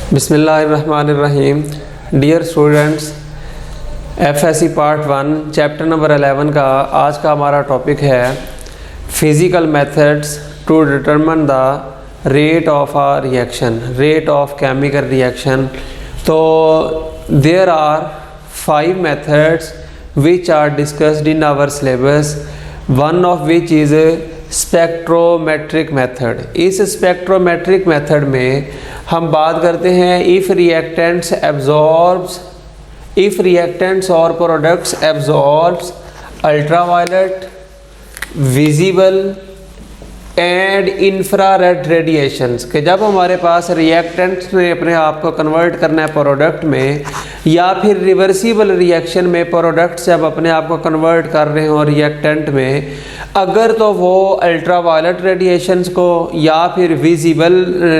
बिस्मिल्लाहिर्रहमानिर्रहीम। Dear students, FSc part 1 chapter number 11 का आज का हमारा टॉपिक है physical methods to determine the rate of a reaction, rate of chemical reaction. तो there are 5 methods which are discussed in our syllabus, one of which is spectrometric method. इस spectrometric method में हम बात करते हैं if reactants और products absorbs ultraviolet, visible and infrared radiations, कि जब हमारे पास रिएक्टेंट्स में अपने आप को कन्वर्ट करना है प्रोडक्ट में, या फिर रिवर्सिबल रिएक्शन में प्रोडक्ट जब अपने आप को कन्वर्ट कर रहे हो रिएक्टेंट में, अगर तो वो अल्ट्रावायलेट रेडिएशंस को या फिर विजिबल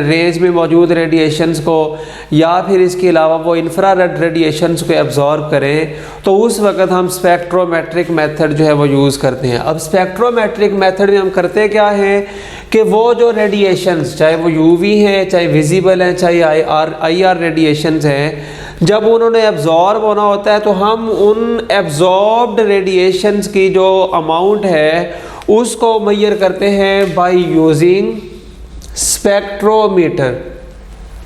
रेंज में मौजूद रेडिएशंस को या फिर इसके अलावा वो इंफ्रारेड रेडिएशंस को एब्जॉर्ब करें, तो उस वक्त हम स्पेक्ट्रोमेट्रिक मेथड जो है वो यूज़ करते हैं। अब स्पेक्ट्रोमेट्रिक मेथड में हम करते क्या हैं कि वो जो रेडिएशंस, चाहे वो यूवी हैं, चाहे विजिबल हैं, चाहे आईआर रेडिएशंस हैं, जब उन्होंने एब्जॉर्ब होना होता है तो हम उन एब्जॉर्ब्ड रेडिएशंस की जो अमाउंट है उसको मेजर करते हैं बाय यूजिंग स्पेक्ट्रोमीटर।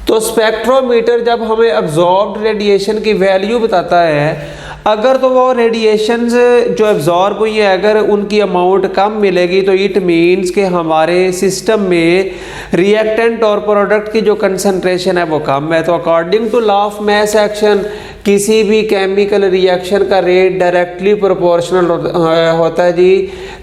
तो स्पेक्ट्रोमीटर जब हमें एब्जॉर्ब्ड रेडिएशन की वैल्यू बताता है, अगर तो वो रेडिएशंस जो एब्जॉर्ब हुई है अगर उनकी अमाउंट कम मिलेगी तो इट मीन्स कि हमारे सिस्टम में रिएक्टेंट और प्रोडक्ट की जो कंसंट्रेशन है वो कम है। तो according to law of mass action किसी भी केमिकल रिएक्शन का रेट डायरेक्टली प्रोपोर्शनल होता है जी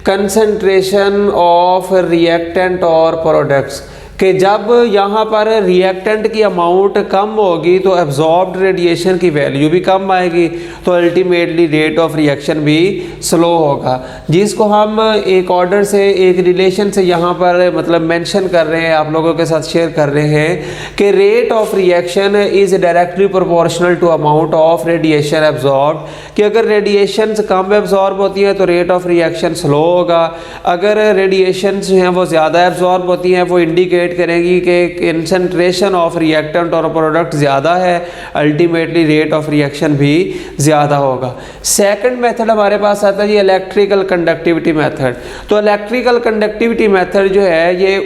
कंसंट्रेशन ऑफ रिएक्टेंट और प्रोडक्ट्स, कि जब यहाँ पर रिएक्टेंट की अमाउंट कम होगी तो एब्जॉर्ब्ड रेडिएशन की वैल्यू भी कम आएगी, तो अल्टीमेटली रेट ऑफ रिएक्शन भी स्लो होगा, जिसको हम एक ऑर्डर से, एक रिलेशन से यहाँ पर मतलब मेंशन कर रहे हैं, आप लोगों के साथ शेयर कर रहे हैं कि rate of reaction is directly proportional to amount of radiation absorb, कि अगर रेडिएशन कम एब्जॉर्ब होती हैं तो रेट ऑफ रिएक्शन स्लो होगा, अगर रेडिएशन जो हैं वो ज़्यादा एब्जॉर्ब होती हैं वो इंडिकेट करेंगी कि कंसंट्रेशन ऑफ रिएक्टेंट और प्रोडक्ट ज़्यादा है, अल्टीमेटली रेट ऑफ रिएक्शन भी ज़्यादा होगा। सेकंड मेथड हमारे पास आता है ये इलेक्ट्रिकल कंडक्टिविटी मेथड। तो इलेक्ट्रिकल कंडक्टिविटी मेथड जो है ये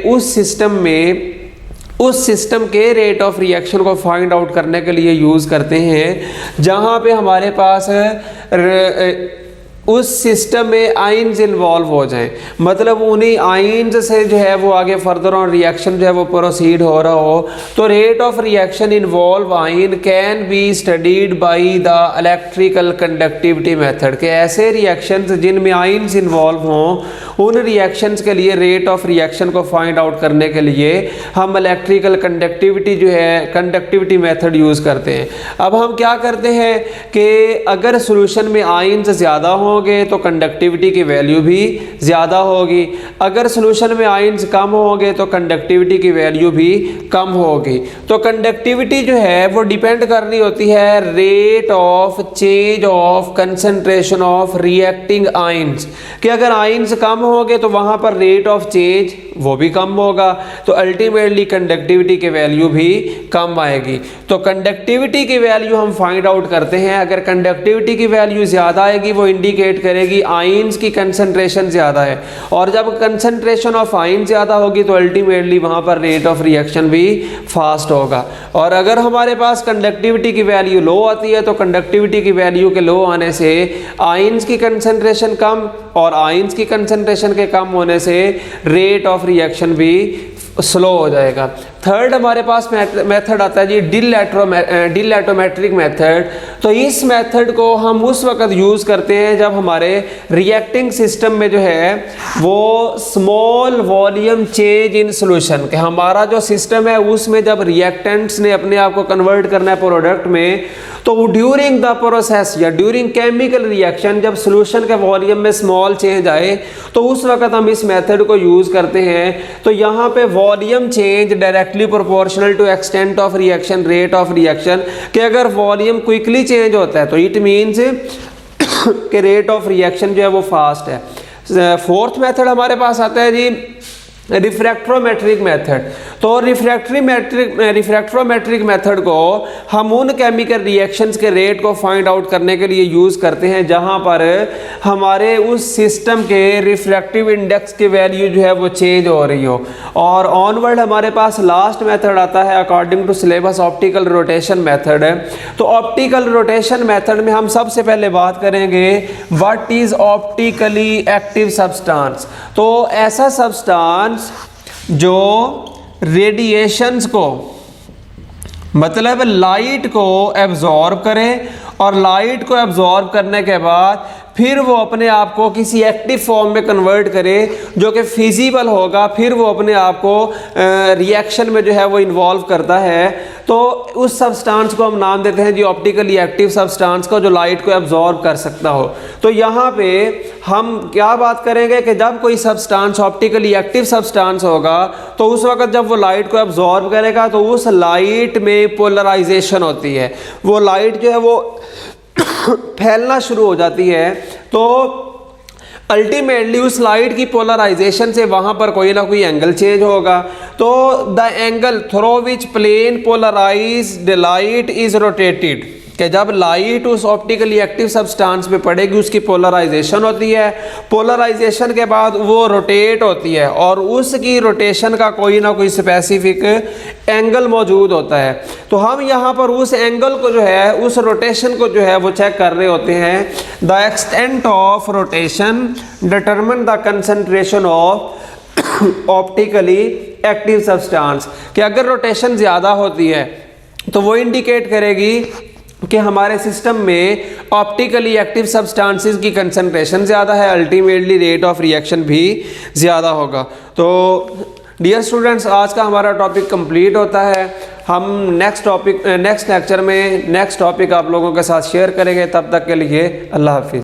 उस सिस्टम के रेट ऑफ रिएक्शन को फाइंड आउट करने के लिए यूज़ करते हैं जहाँ पे हमारे पास उस सिस्टम में आयन्स इन्वॉल्व हो जाएं, मतलब उन्हीं आयन्स से जो है वो आगे फर्दर ऑन रिएक्शन जो है वो प्रोसीड हो रहा हो, तो rate of reaction involve ion can be studied by the electrical conductivity method, के ऐसे रिएक्शंस जिनमें आयन्स इन्वॉल्व हों उन रिएक्शंस के लिए रेट ऑफ रिएक्शन को फाइंड आउट करने के लिए हम इलेक्ट्रिकल कंडक्टिविटी जो है कंडक्टिविटी मेथड यूज़ करते हैं। अब हम क्या करते हैं कि अगर सोल्यूशन में आयन्स ज़्यादा होंगे तो कंडक्टिविटी की वैल्यू भी ज़्यादा होगी, अगर सोल्यूशन में आयन्स कम होंगे तो कंडक्टिविटी की वैल्यू भी कम होगी। तो कंडक्टिविटी जो है वो डिपेंड करनी होती है rate of change of concentration of reacting ions, कि अगर आयन्स कम होंगे तो वहाँ पर रेट ऑफ चेंज वो भी कम होगा, तो अल्टीमेटली कंडक्टिविटी की वैल्यू भी कम आएगी। तो कंडक्टिविटी की वैल्यू हम फाइंड आउट करते हैं, अगर कंडक्टिविटी की वैल्यू ज़्यादा आएगी वो इंडिकेट करेगी आयन्स की कंसंट्रेशन ज़्यादा है, और जब कंसंट्रेशन ऑफ आयन ज़्यादा होगी तो अल्टीमेटली वहाँ पर रेट ऑफ रिएक्शन भी फास्ट होगा। और अगर हमारे पास कंडक्टिविटी की वैल्यू लो आती है तो कंडक्टिविटी की वैल्यू के लो आने से आयन्स की कंसंट्रेशन कम, और आयन्स की कंसंट्रेशन के कम होने से रेट ऑफ रिएक्शन भी स्लो हो जाएगा। थर्ड हमारे पास मेथड आता है जी डिलेटोमेट्रिक मेथड। तो इस मेथड को हम उस वक्त यूज़ करते हैं जब हमारे रिएक्टिंग सिस्टम में जो है वो small volume change in solution, कि हमारा जो सिस्टम है उसमें जब रिएक्टेंट्स ने अपने आप को कन्वर्ट करना है प्रोडक्ट में, तो ड्यूरिंग द प्रोसेस या ड्यूरिंग केमिकल रिएक्शन जब सोल्यूशन के वॉल्यूम में स्मॉल चेंज आए तो उस वक्त हम इस मेथड को यूज़ करते हैं। तो यहाँ पे volume change directly proportional to extent of reaction rate of reaction, कि अगर वॉल्यूम क्विकली चेंज होता है तो इट मीन्स कि रेट ऑफ रिएक्शन जो है वो फास्ट है। फोर्थ मेथड हमारे पास आता है जी रिफ्रैक्ट्रोमेट्रिक मेथड। तो रिफ्रैक्ट्रोमेट्रिक मेथड को हम उन केमिकल रिएक्शंस के रेट को फाइंड आउट करने के लिए यूज़ करते हैं जहां पर हमारे उस सिस्टम के रिफ्रैक्टिव इंडेक्स की वैल्यू जो है वो चेंज हो रही हो। और ऑनवर्ड हमारे पास लास्ट मेथड आता है according to syllabus optical rotation method. तो ऑप्टिकल रोटेशन मेथड में हम सबसे पहले बात करेंगे what is optically active substance. तो ऐसा सब्सटेंस जो रेडिएशंस को मतलब लाइट को एब्जॉर्ब करें और लाइट को एब्जॉर्ब करने के बाद फिर वो अपने आप को किसी एक्टिव फॉर्म में कन्वर्ट करे जो कि फिजिबल होगा, फिर वो अपने आप को रिएक्शन में जो है वो इन्वॉल्व करता है। तो उस सब्सटेंस को हम नाम देते हैं जी ऑप्टिकली एक्टिव सब्सटेंस को, जो लाइट को एब्जॉर्ब कर सकता हो। तो यहाँ पे हम क्या बात करेंगे कि जब कोई सब्सटेंस ऑप्टिकली एक्टिव सब्सटेंस होगा तो उस वक्त जब वो लाइट को एब्जॉर्ब करेगा तो उस लाइट में पोलराइजेशन होती है, वो लाइट जो है वो फैलना शुरू हो जाती है। तो अल्टीमेटली उस लाइट की पोलराइजेशन से वहां पर कोई ना कोई एंगल चेंज होगा। तो the angle through which plane polarized light is rotated, कि जब लाइट उस ऑप्टिकली एक्टिव सब्सटेंस पे पड़ेगी उसकी पोलराइजेशन होती है, पोलराइजेशन के बाद वो रोटेट होती है और उसकी रोटेशन का कोई ना कोई स्पेसिफिक एंगल मौजूद होता है। तो हम यहाँ पर उस एंगल को जो है, उस रोटेशन को जो है वो चेक कर रहे होते हैं। The extent of rotation determine the concentration of optically active substance, कि अगर रोटेशन ज़्यादा होती है तो वो इंडिकेट करेगी कि हमारे सिस्टम में ऑप्टिकली एक्टिव सब्सटेंसेस की कंसंट्रेशन ज़्यादा है, अल्टीमेटली रेट ऑफ रिएक्शन भी ज़्यादा होगा। तो डियर स्टूडेंट्स, आज का हमारा टॉपिक कंप्लीट होता है। हम नेक्स्ट लेक्चर में नेक्स्ट टॉपिक आप लोगों के साथ शेयर करेंगे। तब तक के लिए अल्लाह हाफिज़।